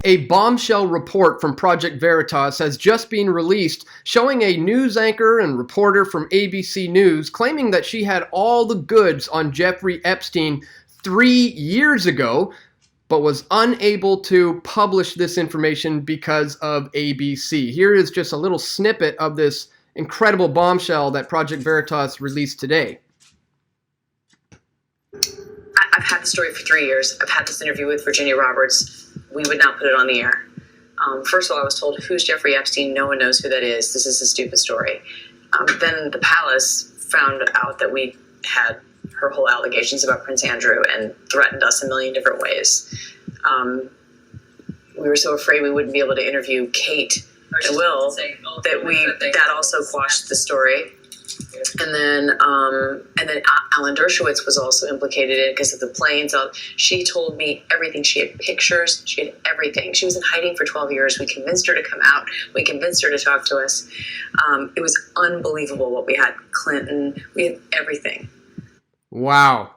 A bombshell report from Project Veritas has just been released showing a news anchor and reporter from ABC News claiming that she had all the goods on Jeffrey Epstein 3 years ago, but was unable to publish this information because of ABC. Here is just a little snippet of this incredible bombshell that Project Veritas released today. I've had the story for 3 years. I've had this interview with Virginia Roberts. We would not put it on the air. First of all, I was told, who's Jeffrey Epstein? No one knows who that is. This is a stupid story. Then the palace found out that we had her whole allegations about Prince Andrew and threatened us a million different ways. We were so afraid we wouldn't be able to interview Kate and Will that also quashed the story. And then Alan Dershowitz was also implicated in it because of the planes. She told me everything. She had pictures. She had everything. She was in hiding for 12 years. We convinced her to come out. We convinced her to talk to us. It was unbelievable what we had. Clinton. We had everything. Wow.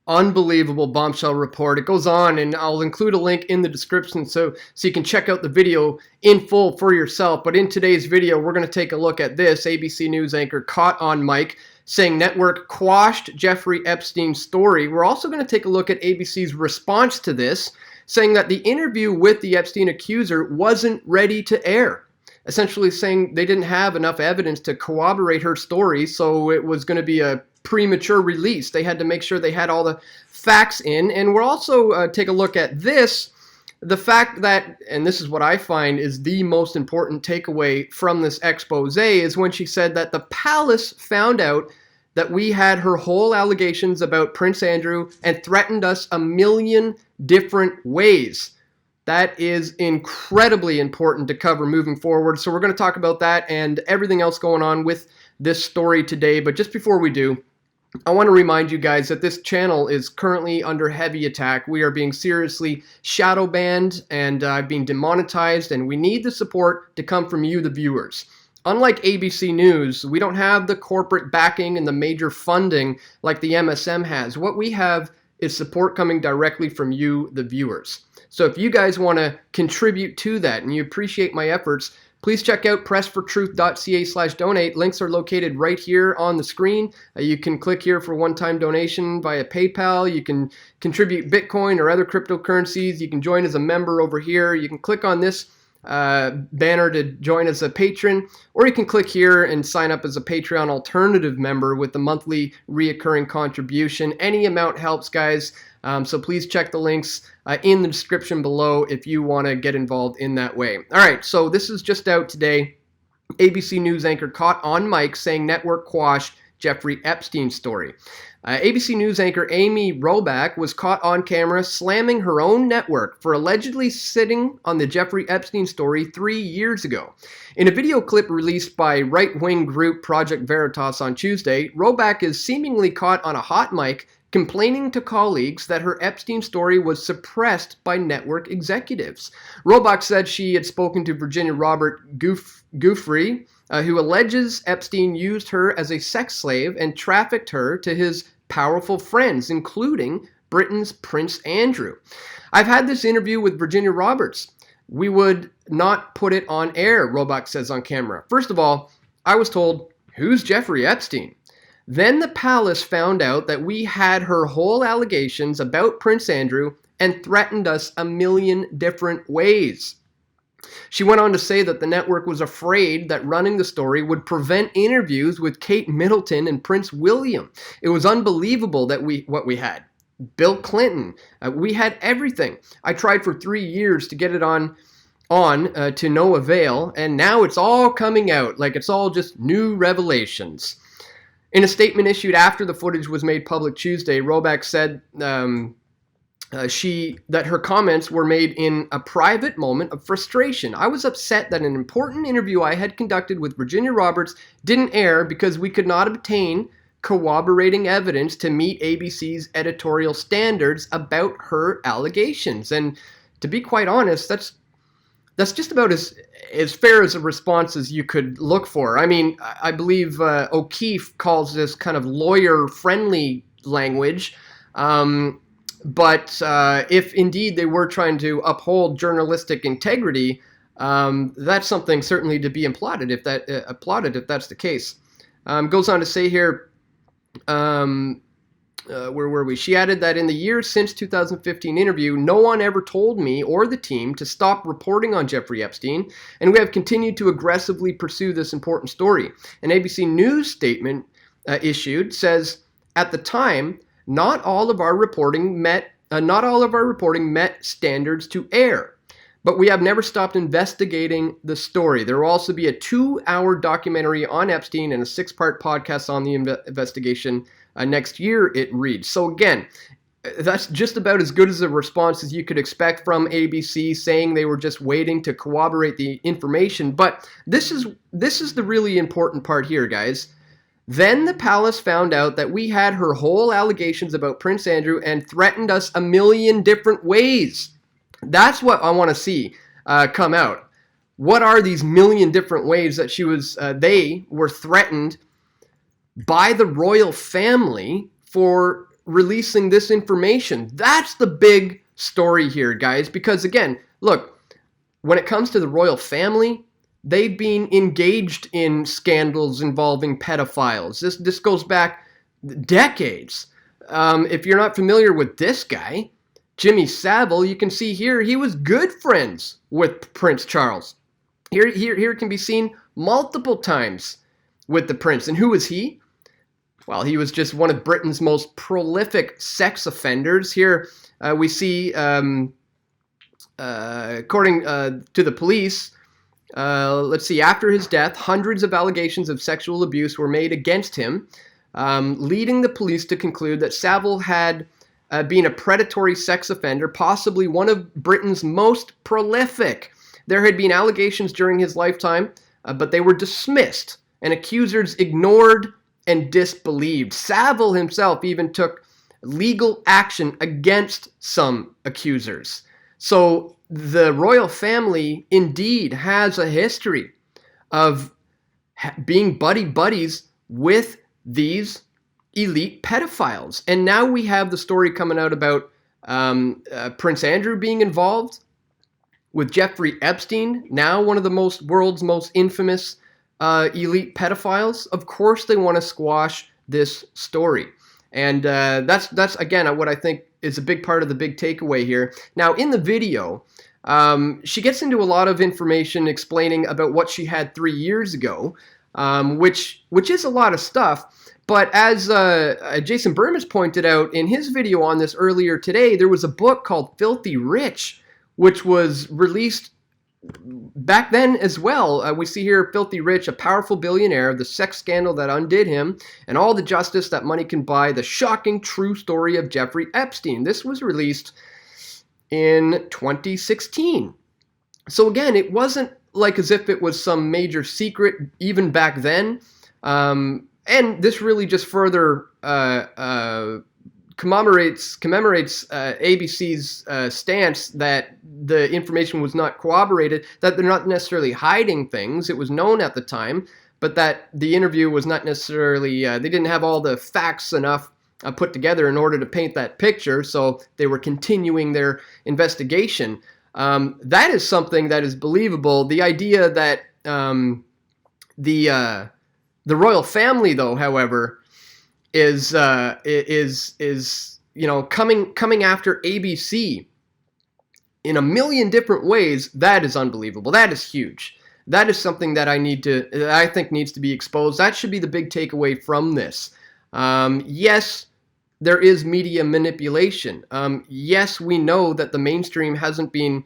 Unbelievable bombshell report. It goes on, and I'll include a link in the description so you can check out the video in full for yourself. But in today's video, we're going to take a look at this. ABC News anchor caught on mic saying network quashed Jeffrey Epstein's story. We're also going to take a look at ABC's response to this, saying that the interview with the Epstein accuser wasn't ready to air. Essentially saying they didn't have enough evidence to corroborate her story, so it was going to be a premature release. They had to make sure they had all the facts in. And we'll also take a look at this, the fact that, and this is what I find is the most important takeaway from this expose, is when she said that the palace found out that we had her whole allegations about Prince Andrew and threatened us a million different ways. That is incredibly important to cover moving forward. So we're going to talk about that and everything else going on with this story today. But just before we do, I want to remind you guys that this channel is currently under heavy attack. We are being seriously shadow banned and being demonetized, and we need the support to come from you, the viewers. Unlike ABC News, we don't have the corporate backing and the major funding like the MSM has. What we have is support coming directly from you, the viewers. So if you guys want to contribute to that and you appreciate my efforts, please check out pressfortruth.ca/donate. Links are located right here on the screen. You can click here for one-time donation via PayPal. You can contribute Bitcoin or other cryptocurrencies. You can join as a member over here. You can click on this banner to join as a patron, or you can click here and sign up as a Patreon alternative member with the monthly reoccurring contribution. Any amount helps, guys. So please check the links in the description below if you want to get involved in that way. All right, so this is just out today. ABC News anchor caught on mic saying network quashed Jeffrey Epstein story. ABC News anchor Amy Robach was caught on camera slamming her own network for allegedly sitting on the Jeffrey Epstein story 3 years ago. In a video clip released by right-wing group Project Veritas on Tuesday, Robach is seemingly caught on a hot mic complaining to colleagues that her Epstein story was suppressed by network executives. Robach said she had spoken to Virginia Robert Giuffre, who alleges Epstein used her as a sex slave and trafficked her to his powerful friends, including Britain's Prince Andrew. I've had this interview with Virginia Roberts. We would not put it on air, Robach says on camera. First of all, I was told, who's Jeffrey Epstein? Then the palace found out that we had her whole allegations about Prince Andrew and threatened us a million different ways. She went on to say that the network was afraid that running the story would prevent interviews with Kate Middleton and Prince William. It was unbelievable that what we had. Bill Clinton. We had everything. I tried for 3 years to get it on to no avail, and now it's all coming out like it's all just new revelations. In a statement issued after the footage was made public Tuesday, Robach said that her comments were made in a private moment of frustration. I was upset that an important interview I had conducted with Virginia Roberts didn't air because we could not obtain corroborating evidence to meet ABC's editorial standards about her allegations. And to be quite honest, that's just about as fair as a response as you could look for. I mean, I believe O'Keefe calls this kind of lawyer-friendly language. But if indeed they were trying to uphold journalistic integrity, that's something certainly to be applauded if that's the case. Goes on to say here, where were we? She added that in the years since 2015 interview, no one ever told me or the team to stop reporting on Jeffrey Epstein, and we have continued to aggressively pursue this important story. An ABC News statement issued says, at the time, not all of our reporting met standards to air, but we have never stopped investigating the story. There will also be a 2-hour documentary on Epstein and a 6-part podcast on the investigation next year, it reads. So again, that's just about as good as a response as you could expect from ABC, saying they were just waiting to corroborate the information. But this is the really important part here, guys. Then the palace found out that we had her whole allegations about Prince Andrew and threatened us a million different ways. That's what I want to see come out. What are these million different ways that they were threatened by the royal family for releasing this information? That's the big story here, guys, because again, look, when it comes to the royal family, they've been engaged in scandals involving pedophiles. This goes back decades. If you're not familiar with this guy, Jimmy Savile, you can see here he was good friends with Prince Charles. Here it can be seen multiple times with the prince. And who was he? Well, he was just one of Britain's most prolific sex offenders. Here we see, according to the police, let's see, after his death, hundreds of allegations of sexual abuse were made against him, leading the police to conclude that Savile had been a predatory sex offender, possibly one of Britain's most prolific. There had been allegations during his lifetime, but they were dismissed, and accusers ignored and disbelieved. Savile himself even took legal action against some accusers. So the royal family indeed has a history of being buddies with these elite pedophiles. And now we have the story coming out about Prince Andrew being involved with Jeffrey Epstein, now one of the world's most infamous elite pedophiles. Of course they want to squash this story. And that's again what I think is a big part of the big takeaway here. Now in the video, she gets into a lot of information explaining about what she had 3 years ago, which is a lot of stuff. But as Jason Burmis pointed out in his video on this earlier today, there was a book called Filthy Rich, which was released back then as well. We see here Filthy Rich, a powerful billionaire, the sex scandal that undid him, and all the justice that money can buy, the shocking true story of Jeffrey Epstein. This was released in 2016. So again, it wasn't like as if it was some major secret even back then. And this really just further commemorates ABC's stance that the information was not corroborated, that they're not necessarily hiding things. It was known at the time, but that the interview was not necessarily, they didn't have all the facts enough put together in order to paint that picture, so they were continuing their investigation. That is something that is believable. The idea that the royal family, though, however, is coming after ABC in a million different ways. That is unbelievable. That is huge. That is something that I think needs to be exposed. That should be the big takeaway from this. Yes, there is media manipulation. Yes, we know that the mainstream hasn't been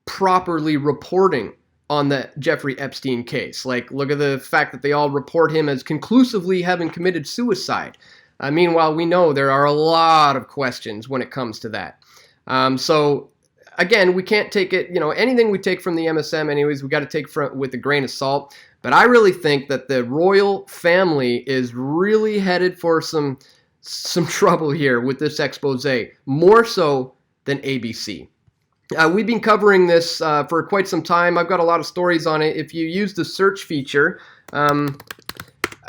properly reporting on the Jeffrey Epstein case. Like, look at the fact that they all report him as conclusively having committed suicide. Meanwhile, we know there are a lot of questions when it comes to that. So, again, we can't take it, anything we take from the MSM anyways, we got to take with a grain of salt. But I really think that the royal family is really headed for some trouble here with this expose, more so than ABC. We've been covering this for quite some time. I've got a lot of stories on it. If you use the search feature on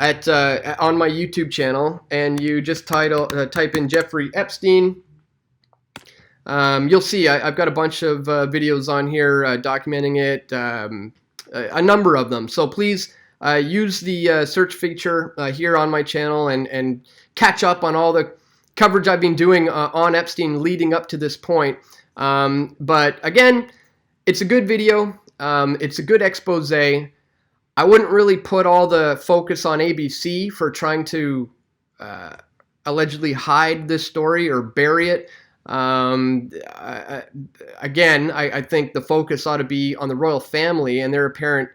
my YouTube channel and you just type in Jeffrey Epstein, you'll see I've got a bunch of videos on here documenting it, a number of them. So please use the search feature here on my channel and catch up on all the coverage I've been doing on Epstein leading up to this point. But again, it's a good video. It's a good expose. I wouldn't really put all the focus on ABC for trying to allegedly hide this story or bury it. Again, I think the focus ought to be on the royal family and their apparent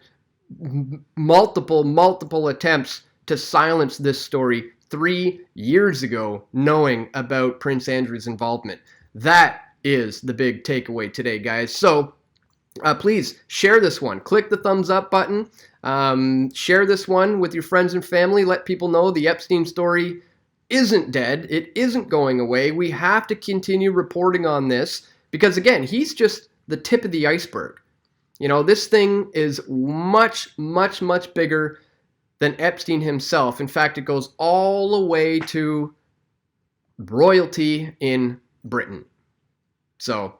multiple attempts to silence this story 3 years ago, knowing about Prince Andrew's involvement. That is the big takeaway today, guys. So please share this one. Click the thumbs up button. Share this one with your friends and family. Let people know the Epstein story isn't dead. It isn't going away. We have to continue reporting on this because, again, he's just the tip of the iceberg. You know, this thing is much bigger than Epstein himself. In fact, it goes all the way to royalty in Britain. So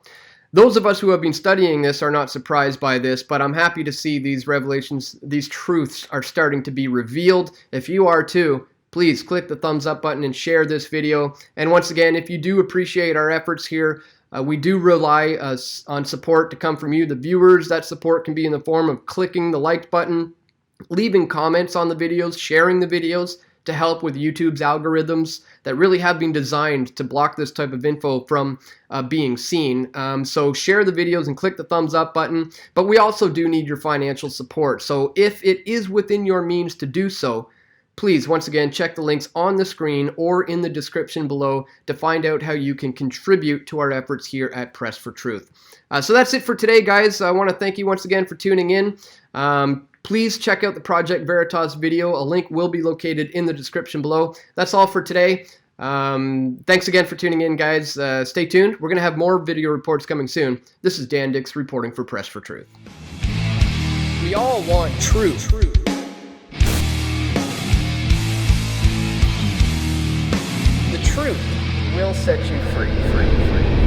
those of us who have been studying this are not surprised by this, but I'm happy to see these revelations, these truths are starting to be revealed. If you are too, please click the thumbs up button and share this video. And once again, if you do appreciate our efforts here, we do rely on support to come from you, the viewers. That support can be in the form of clicking the like button, leaving comments on the videos, sharing the videos to help with YouTube's algorithms that really have been designed to block this type of info from being seen. So share the videos and click the thumbs up button. But we also do need your financial support. So if it is within your means to do so, please, once again, check the links on the screen or in the description below to find out how you can contribute to our efforts here at Press for Truth. So that's it for today, guys. I want to thank you once again for tuning in. Please check out the Project Veritas video. A link will be located in the description below. That's all for today. Thanks again for tuning in, guys. Stay tuned. We're going to have more video reports coming soon. This is Dan Dix reporting for Press for Truth. We all want truth. The truth will set you free.